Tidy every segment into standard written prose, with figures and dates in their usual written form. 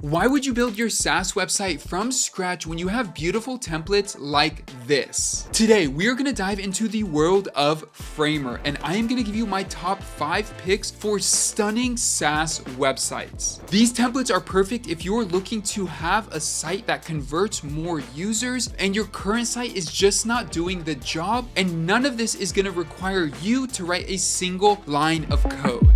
Why would you build your SaaS website from scratch when you have beautiful templates like this? Today, we are going to dive into the world of Framer, and I am going to give you my top 5 picks for stunning SaaS websites. These templates are perfect if you're looking to have a site that converts more users and your current site is just not doing the job, and none of this is going to require you to write a single line of code.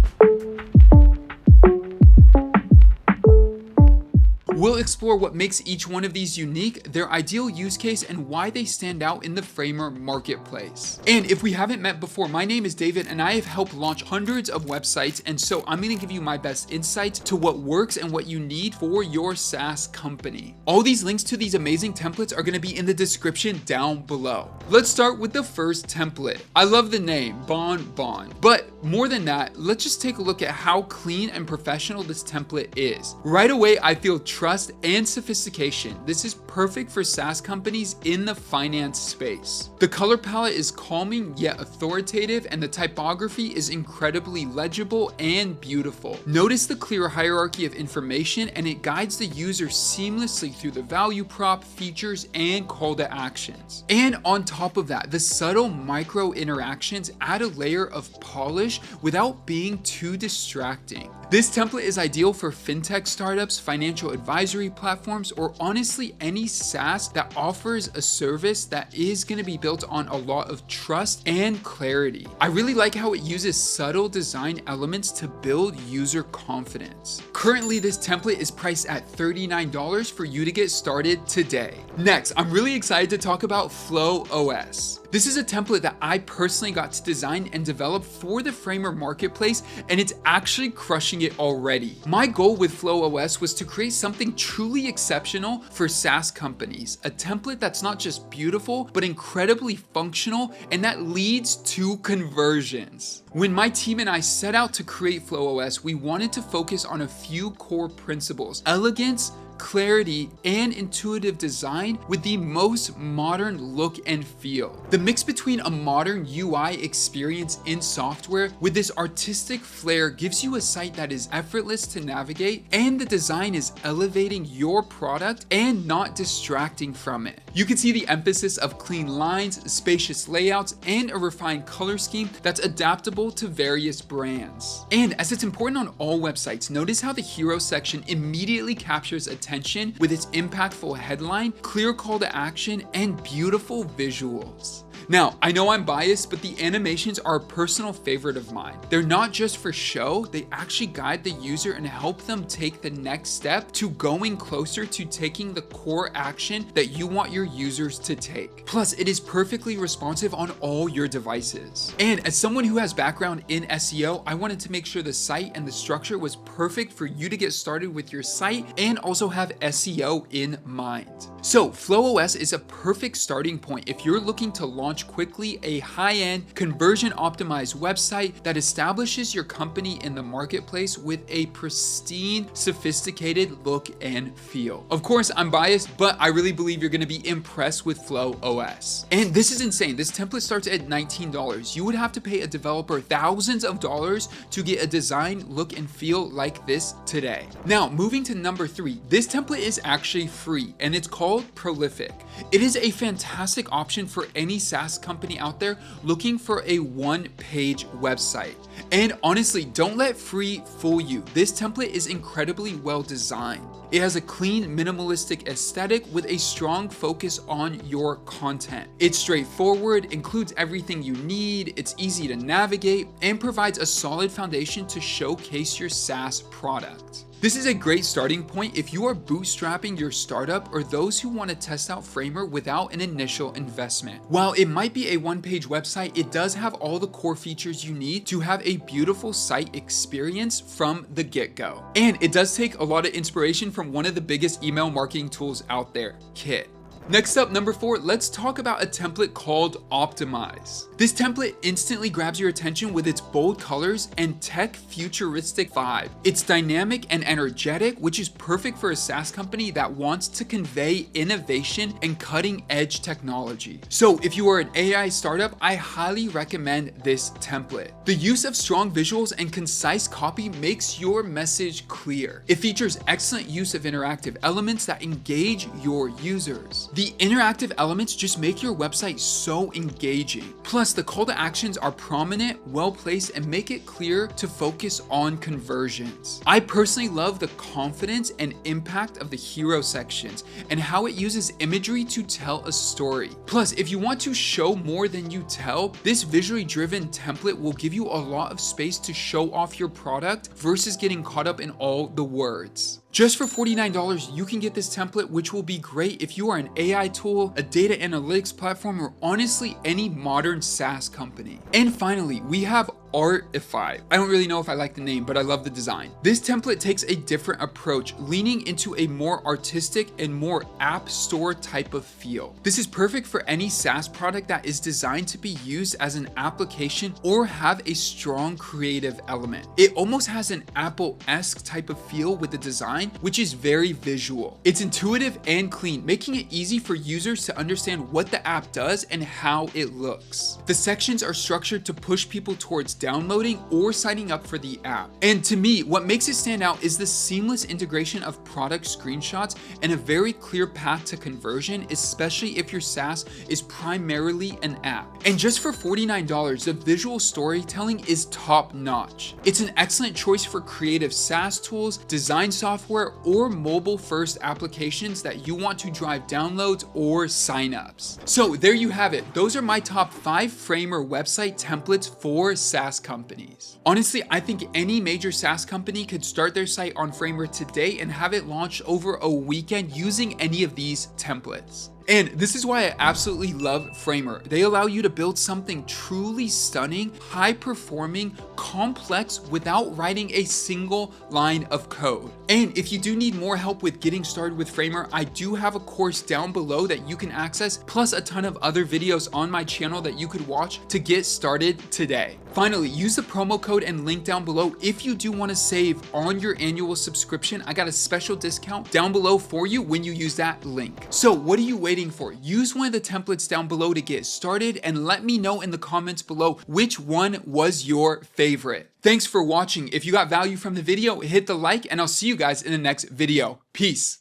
We'll explore what makes each one of these unique, their ideal use case, and why they stand out in the Framer marketplace. And if we haven't met before, my name is David and I have helped launch hundreds of websites, and so I'm going to give you my best insights to what works and what you need for your SaaS company. All these links to these amazing templates are going to be in the description down below. Let's start with the first template. I love the name, BomBon, but more than that, let's just take a look at how clean and professional this template is. Right away, I feel trust and sophistication. This is perfect for SaaS companies in the finance space. The color palette is calming yet authoritative, and the typography is incredibly legible and beautiful. Notice the clear hierarchy of information, and it guides the user seamlessly through the value prop, features, and call to actions. And on top of that, the subtle micro interactions add a layer of polish without being too distracting. This template is ideal for fintech startups, financial advisory platforms, or honestly any SaaS that offers a service that is going to be built on a lot of trust and clarity. I really like how it uses subtle design elements to build user confidence. Currently, this template is priced at $39 for you to get started today. Next, I'm really excited to talk about FlowOS. This is a template that I personally got to design and develop for the Framer marketplace, and it's actually crushing it already. My goal with FlowOS was to create something truly exceptional for SaaS companies, a template that's not just beautiful, but incredibly functional, and that leads to conversions. When my team and I set out to create FlowOS, we wanted to focus on a few core principles: elegance, clarity, and intuitive design with the most modern look and feel. The mix between a modern UI experience in software with this artistic flair gives you a site that is effortless to navigate, and the design is elevating your product and not distracting from it. You can see the emphasis of clean lines, spacious layouts, and a refined color scheme that's adaptable to various brands. And as it's important on all websites, notice how the hero section immediately captures attention with its impactful headline, clear call to action, and beautiful visuals. Now, I know I'm biased, but the animations are a personal favorite of mine. They're not just for show, they actually guide the user and help them take the next step to going closer to taking the core action that you want your users to take. Plus, it is perfectly responsive on all your devices. And as someone who has background in SEO, I wanted to make sure the site and the structure was perfect for you to get started with your site and also have SEO in mind. So, FlowOS is a perfect starting point if you're looking to launch quickly a high-end, conversion-optimized website that establishes your company in the marketplace with a pristine, sophisticated look and feel. Of course, I'm biased, but I really believe you're going to be impressed with FlowOS. And this is insane. This template starts at $19. You would have to pay a developer thousands of dollars to get a design, look, and feel like this today. Now, moving to number 3, this template is actually free, and it's called Prolific. It is a fantastic option for any SaaS company out there looking for a one-page website. And honestly, don't let free fool you. This template is incredibly well designed. It has a clean, minimalistic aesthetic with a strong focus on your content. It's straightforward, includes everything you need, it's easy to navigate, and provides a solid foundation to showcase your SaaS product. This is a great starting point if you are bootstrapping your startup or those who want to test out Framer without an initial investment. While it might be a one-page website, it does have all the core features you need to have a beautiful site experience from the get-go. And it does take a lot of inspiration from one of the biggest email marketing tools out there, Kit. Next up, number 4, let's talk about a template called Optimize. This template instantly grabs your attention with its bold colors and tech futuristic vibe. It's dynamic and energetic, which is perfect for a SaaS company that wants to convey innovation and cutting edge technology. So if you are an AI startup, I highly recommend this template. The use of strong visuals and concise copy makes your message clear. It features excellent use of interactive elements that engage your users. The interactive elements just make your website so engaging. Plus, the call to actions are prominent, well placed, and make it clear to focus on conversions. I personally love the confidence and impact of the hero sections and how it uses imagery to tell a story. Plus, if you want to show more than you tell, this visually driven template will give you a lot of space to show off your product versus getting caught up in all the words. Just for $49, you can get this template, which will be great if you are an AI tool, a data analytics platform, or honestly any modern SaaS company. And finally, we have Artify. I don't really know if I like the name, but I love the design. This template takes a different approach, leaning into a more artistic and more app store type of feel. This is perfect for any SaaS product that is designed to be used as an application or have a strong creative element. It almost has an Apple-esque type of feel with the design, which is very visual. It's intuitive and clean, making it easy for users to understand what the app does and how it looks. The sections are structured to push people towards downloading or signing up for the app. And to me, what makes it stand out is the seamless integration of product screenshots and a very clear path to conversion, especially if your SaaS is primarily an app. And just for $49, the visual storytelling is top notch. It's an excellent choice for creative SaaS tools, design software, or mobile first applications that you want to drive downloads or signups. So there you have it. Those are my top 5 Framer website templates for SaaS companies. Honestly, I think any major SaaS company could start their site on Framer today and have it launched over a weekend using any of these templates. And this is why I absolutely love Framer. They allow you to build something truly stunning, high performing, complex without writing a single line of code. And if you do need more help with getting started with Framer, I do have a course down below that you can access, plus a ton of other videos on my channel that you could watch to get started today. Finally, use the promo code and link down below if you do want to save on your annual subscription. I got a special discount down below for you when you use that link. So what are you waiting for? Use one of the templates down below to get started and let me know in the comments below which one was your favorite. Thanks for watching. If you got value from the video, hit the like and I'll see you guys in the next video. Peace.